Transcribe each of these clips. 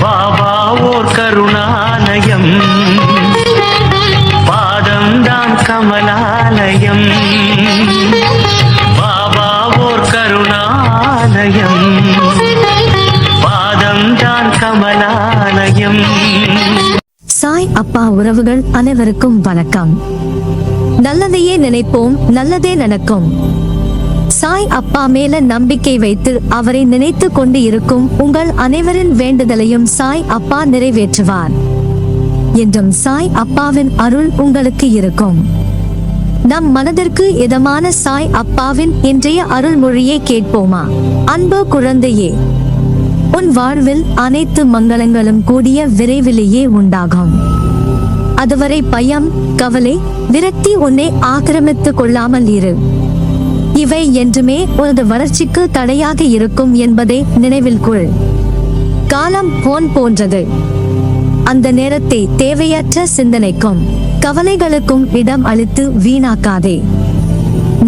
பாபா ஓர் கருணாலயம், பாதம்தான் கமலாலயம். பாபா ஓர் கருணாலயம், பாதம்தான் கமலாலயம். சாய் அப்பா உறவுகள் அனைவருக்கும் வணக்கம். நல்லதையே நினைப்போம், நல்லதே நடக்கும். சாய் அப்பா மேல நம்பிக்கை வைத்து அவரை நினைத்து கொண்டு இருக்கும் உங்கள் அனைவரின் வேண்டுதலையும் சாய் அப்பா நிறைவேற்றுவார் என்றும் சாய் அப்பாவின் அருள் உங்களுக்கு இருக்கும். நம் மனதிற்கு இதமான சாய் அப்பாவின் இன்றைய அருள்மொழியை கேட்போமா? அன்பு குழந்தையே, உன் வாழ்வில் அனைத்து மங்களங்களும் கூடிய விரைவிலேயே உண்டாகும். அதுவரை பயம், கவலை, விரக்தி உன்னை ஆக்கிரமித்துக் கொள்ளாமல் இரு. இவை என்றுமே உனது வளர்ச்சிக்கு தடையாக இருக்கும் என்பதை நினைவில் கொள். காலம் போன் போன்றது. அந்த நேரத்தை தேவையற்ற சிந்தனைக்கும் கவலைகளுக்கும் இடம் அளித்து வீணாக்காதே.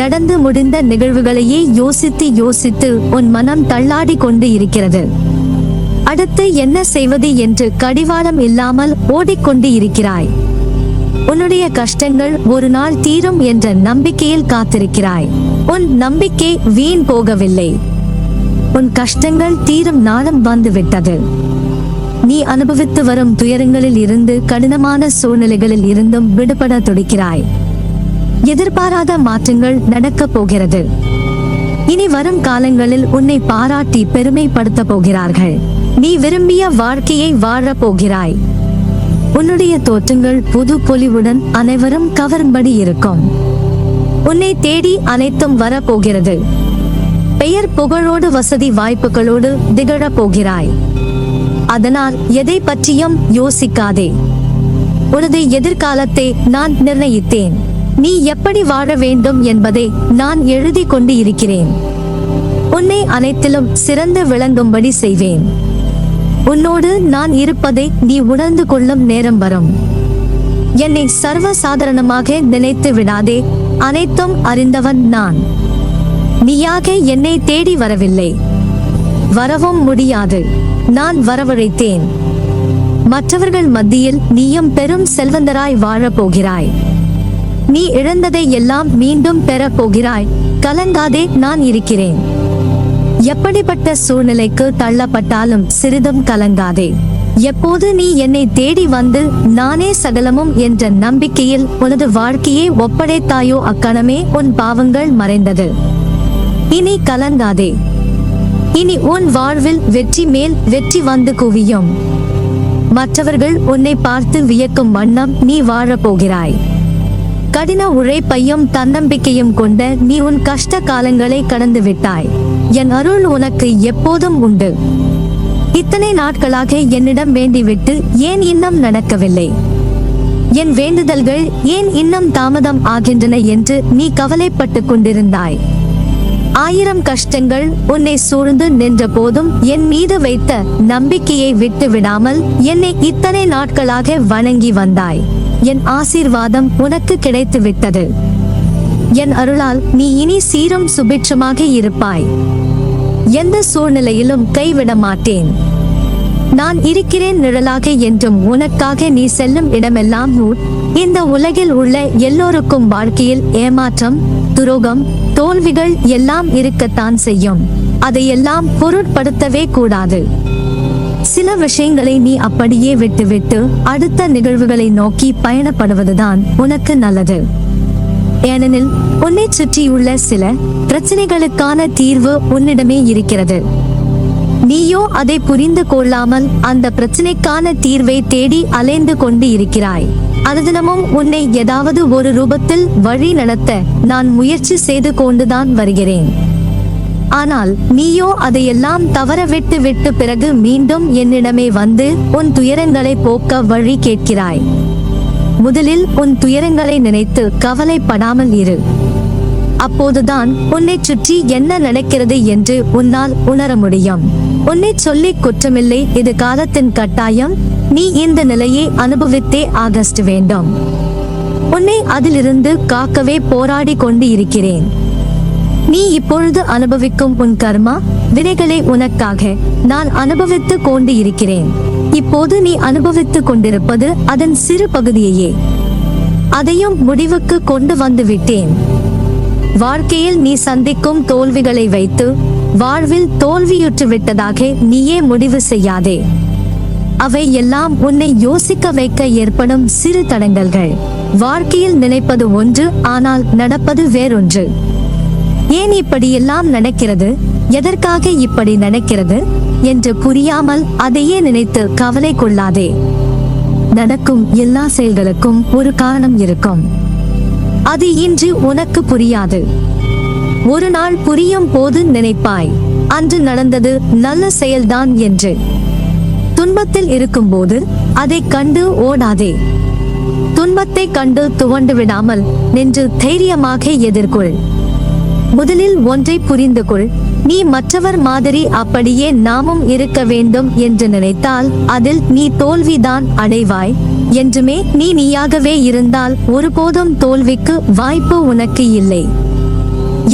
நடந்து முடிந்த நிகழ்வுகளையே யோசித்து யோசித்து உன் மனம் தள்ளாடி கொண்டு இருக்கிறது. அடுத்து என்ன செய்வது என்று கடிவாளம் இல்லாமல் ஓடிக்கொண்டு இருக்கிறாய். உன்னுடைய கஷ்டங்கள் ஒரு நாள் தீரும் என்ற நம்பிக்கையில் காத்திருக்கிறாய். உன் நம்பிக்கை வீண் போகவில்லை. உன் கஷ்டங்கள் தீரும் நாளும் வந்துவிட்டது. நீ அனுபவித்து வரும் துயரங்களில் இருந்து, கடினமான சூழ்நிலைகளில் இருந்தும் விடுபட துடிக்கிறாய். எதிர்பாராத மாற்றங்கள் நடக்கப் போகிறது. இனி வரும் காலங்களில் உன்னை பாராட்டி பெருமைப்படுத்த போகிறார்கள். நீ விரும்பிய வாழ்க்கையை வாழப் போகிறாய். உன்னுடைய தோற்றங்கள் புது பொலிவுடன் அனைவரும் கவரும்படி இருக்கும். உன்னை தேடி அனைத்தும் வரப்போகிறது. பெயர் புகழோடு வசதி வாய்ப்புகளோடு திகழப் போகிறாய். அதனால் எதை பற்றியும் யோசிக்காதே. உனது எதிர்காலத்தை நான் நிர்ணயித்தேன். நீ எப்படி வாழ வேண்டும் என்பதை நான் எழுதி கொண்டு இருக்கிறேன். உன்னை அனைத்திலும் சிறந்து விளங்கும்படி செய்வேன். உன்னோடு நான் இருப்பதை நீ உணர்ந்து கொள்ளும் நேரம் வரும். என்னை சர்வ சாதாரணமாக நினைத்து விடாதே. அனைத்தும் அறிந்தவன் நான். நீயாக என்னை தேடி வரவில்லை, வரவும் முடியாது. நான் வரவழைத்தேன். மற்றவர்கள் மத்தியில் நீயும் பெரும் செல்வந்தராய் வாழப் போகிறாய். நீ இழந்ததை எல்லாம் மீண்டும் பெறப் போகிறாய். கலங்காதே, நான் இருக்கிறேன். எப்படிப்பட்ட சூழ்நிலைக்கு தள்ளப்பட்டாலும் சிறிதும் கலங்காதே. எப்போது நீ என்னை தேடி வந்து நானே சகலமும் என்ற நம்பிக்கையில் உனது வாழ்க்கையை ஒப்படைத்தாயோ அக்கணமே உன் பாவங்கள் மறைந்தது. இனி கலங்காதே. இனி உன் வாழ்வில் வெற்றி மேல் வெற்றி வந்து குவியும். மற்றவர்கள் உன்னை பார்த்து வியக்கும் வண்ணம் நீ வாழப் போகிறாய். கடின உழைப்பையும் தன்னம்பிக்கையும் கொண்ட நீ உன் கஷ்ட காலங்களை கடந்து விட்டாய். என் அருள் உனக்கு எப்போதும் உண்டு. இத்தனை நாட்களாக என்னிடம் வேண்டிவிட்டு ஏன் இன்னும் நடக்கவில்லை? என் வேண்டுதல்கள் ஏன் இன்னும் தாமதம் ஆகின்றன என்று நீ கவலைப்பட்டு கொண்டிருந்தாய். 1000 கஷ்டங்கள் உன்னை சூழ்ந்து நின்ற போதும் என் மீது வைத்த நம்பிக்கையை விட்டு விடாமல் என்னை இத்தனை நாட்களாக வணங்கி வந்தாய். என் ஆசீர்வாதம் உனக்கு கிடைத்து விட்டது. என் அருளால் நீ இனி சீரும் சுபிட்சமாக இருப்பாய். எந்த சூழ்நிலையிலும் கைவிட மாட்டேன். நான் இருக்கிறேன் நிழலாக என்றும் உனக்காக. நீ செல்லும் இடமெல்லாம் ஊர். இந்த உலகில் உள்ள எல்லோருக்கும் வாழ்க்கையில் ஏமாற்றம், துரோகம், தோல்விகள் எல்லாம் இருக்கத்தான் செய்யும். அதையெல்லாம் பொருட்படுத்தவே கூடாது. சில விஷயங்களை நீ அப்படியே விட்டுவிட்டு அடுத்த நிகழ்வுகளை நோக்கி பயணப்படுவதுதான் உனக்கு நல்லது. ஏனெனில் உன்னை சுற்றியுள்ள சில பிரச்சனைகளுக்கான தீர்வு உன்னிடமே இருக்கிறது. நீயோ அதை புரிந்து கொள்ளாமல் அந்த பிரச்சனைக்கான தீர்வை தேடி அலைந்து கொண்டு இருக்கிறாய். அனுதினமும் உன்னை ஏதாவது ஒரு ரூபத்தில் வழி நடத்த நான் முயற்சி செய்து கொண்டுதான் வருகிறேன். ஆனால் நீயோ அதையெல்லாம் தவற விட்டு பிறகு மீண்டும் என்னிடமே வந்து உன் துயரங்களை போக்க வழி கேட்கிறாய். முதலில் உன் துயரங்களை நினைத்து கவலைப்படாமல் இரு. அப்போதுதான் உன்னை சுற்றி என்ன நடக்கிறது என்று உன்னால் உணர முடியும். உன்னை சொல்லி குற்றமில்லை, இது காலத்தின் கட்டாயம். நீ இந்த நிலையை அனுபவித்தே ஆகஸ்ட் வேண்டும். உன்னை அதிலிருந்து காக்கவே போராடி கொண்டு இருக்கிறேன். நீ இப்பொழுது அனுபவிக்கும் உன் கர்மா வினைகளை உனக்காக நான் அனுபவித்துக் கொண்டு இருக்கிறேன். இப்போது நீ அனுபவித்துக் கொண்டிருப்பது அதன் சிறு பகுதியையே. அதையும் முடிவுக்கு கொண்டு வந்து விட்டேன். வாழ்க்கையில் நீ சந்திக்கும் தோல்விகளை வைத்து வாழ்வில் தோல்வியுற்று விட்டதாக நீயே முடிவு செய்யாதே. அவை எல்லாம் உன்னை யோசிக்க வைக்க ஏற்படும் சிறு தடங்கல்கள். வாழ்க்கையில் நினைப்பது ஒன்று, ஆனால் நடப்பது வேறொன்று. ஏன் இப்படியெல்லாம் நடக்கிறது, எதற்காக இப்படி நடக்கிறது என்று புரியாமல் அதையே நினைத்து கவலை கொள்ளாதே. நடக்கும் எல்லா செயல்களுக்கும் ஒரு காரணம் இருக்கும். அது இன்று உனக்கு புரியாது. ஒரு நாள் புரியும் போது நினைப்பாய், அன்று நடந்தது நல்ல செயல்தான் என்று. துன்பத்தில் இருக்கும்போது அதை கண்டு ஓடாதே. துன்பத்தை கண்டு துவண்டு விடாமல் நின்று தைரியமாக எதிர்கொள். முதலில் ஒன்றை புரிந்து கொள், நீ மற்றவர் மாதிரி அப்படியே நாமும் இருக்க வேண்டும் என்று நினைத்தால் அதில் நீ தோல்விதான் அடைவாய். என்றுமே நீ நீயாகவே இருந்தால் ஒருபோதும் தோல்விக்கு வாய்ப்பு உனக்கு இல்லை.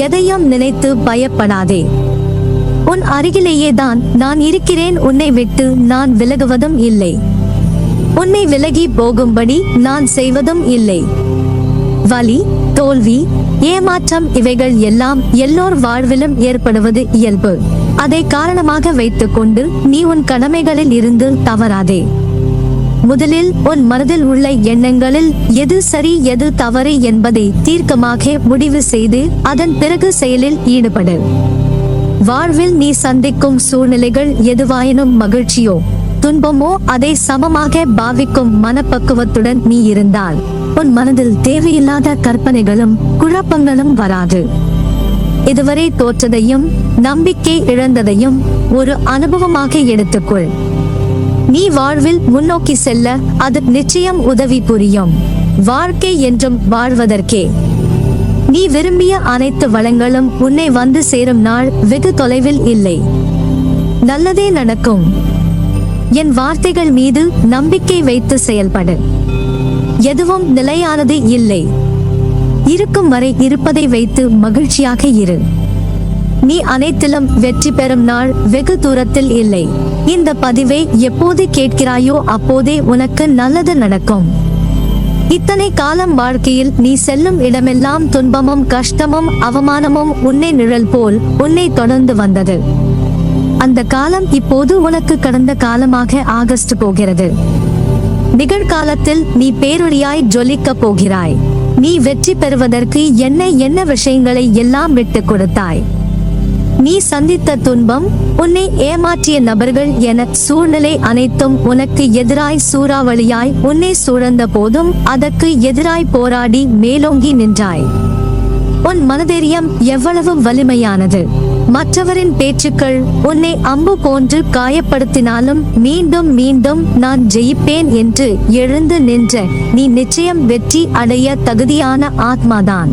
எதையும் நினைத்து பயப்படாதே. உன் அருகிலேயே தான் நான் இருக்கிறேன். உன்னை விட்டு நான் விலகுவதும் இல்லை. உன்னை விலகி போகும்படி நான் செய்வதும் இல்லை. வலி, தோல்வி, ஏமாற்றம் இவைகள் எல்லாம் எல்லோர் வாழ்விலும் ஏற்படுவது இயல்பு. அதை காரணமாக வைத்துக்கொண்டு நீ உன் கடமைகளில் இருந்து தவறாதே. முதலில் உன் மனதில் உள்ள எண்ணங்களில் எது சரி எது தவறு என்பதை தீர்க்கமாக முடிவு செய்து அதன் பிறகு செயலில் ஈடுபடு. வாழ்வில் நீ சந்திக்கும் சூழ்நிலைகள் எதுவாயினும் மகிழ்ச்சியோ துன்பமோ அதை சமமாக பாவிக்கும் மனப்பக்குவத்துடன் நீ இருந்தால் உன் மனதில் தேவையில்லாத கற்பனைகளும் குழப்பங்களும் வராது. இதுவரை தோற்றதையும் நம்பிக்கை இழந்ததையும் ஒரு அனுபவமாக எடுத்துக்கொள். நீ வாழ்வில் முன்னோக்கி செல்ல அது நிச்சயம் உதவி புரியும். வாழ்க்கை என்றும் வாழ்வதற்கே. நீ விரும்பிய அனைத்து வளங்களும் உன்னை வந்து சேரும் நாள் வெகு தொலைவில் இல்லை. நல்லதே நடக்கும். என் வார்த்தைகள் மீது நம்பிக்கை வைத்து செயல்படு. எதுவும் நிலையானது இல்லை. இருக்கும் வரை இருப்பதை வைத்து மகிழ்ச்சியாக இரு. நீ அனைத்திலும் வெற்றி பெறும் நாள் வெகு தூரத்தில் இல்லை. இந்த பதிவை எப்போது கேட்கிறாயோ அப்போதே உனக்கு நல்லது நடக்கும். இத்தனை காலம் வாழ்க்கையில் நீ செல்லும் இடமெல்லாம் துன்பமும் கஷ்டமும் அவமானமும் உன்னை நிழல் போல் உன்னை தொடர்ந்து வந்தது. அந்த காலம் இப்போது உனக்கு கடந்த காலமாக ஆகஸ்ட் போகிறது. நிகழ்காலத்தில் நீ பேரொளியாய் ஜொலிக்க போகிறாய். நீ வெற்றி பெறுவதற்கு என்ன விஷயங்களை எல்லாம் விட்டு கொடுத்தாய். நீ சந்தித்த துன்பம், உன்னை ஏமாற்றிய நபர்கள் என சூழ்நிலை அனைத்தும் உனக்கு எதிராய் சூறாவளியாய் உன்னை சூழ்ந்த போதும் அதற்கு எதிராய் போராடி மேலோங்கி நின்றாய். உன் மனதைரியம் எவ்வளவு வலிமையானது. மற்றவரின் பேச்சுக்கள் உன்னை அம்பு போன்று காயப்படுத்தினாலும் மீண்டும் மீண்டும் நான் ஜெயிப்பேன் என்று எழுந்து நின்ற நீ நிச்சயம் வெற்றி அடைய தகுதியான ஆத்மாதான்.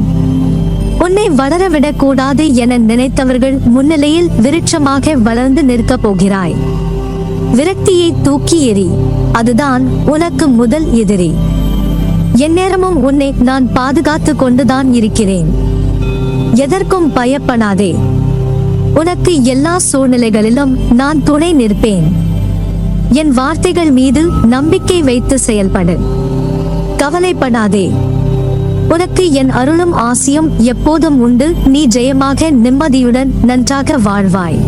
உன்னை வளரவிடக் கூடாது என நினைத்தவர்கள் முன்னிலையில் விருட்சமாக வளர்ந்து நிற்க போகிறாய். விரக்தியை தூக்கி எறி. அதுதான் உனக்கு முதல் எதிரி. எந்நேரமும் உன்னை நான் பாதுகாத்து கொண்டுதான் இருக்கிறேன். எதற்கும் பயப்படாதே. உனக்கு எல்லா சூழ்நிலைகளிலும் நான் துணை நிற்பேன். என் வார்த்தைகள் மீது நம்பிக்கை வைத்து செயல்படு. கவலைப்படாதே. உனக்கு என் அருளும் ஆசியும் எப்போதும் உண்டு. நீ ஜெயமாக நிம்மதியுடன் நன்றாக வாழ்வாய்.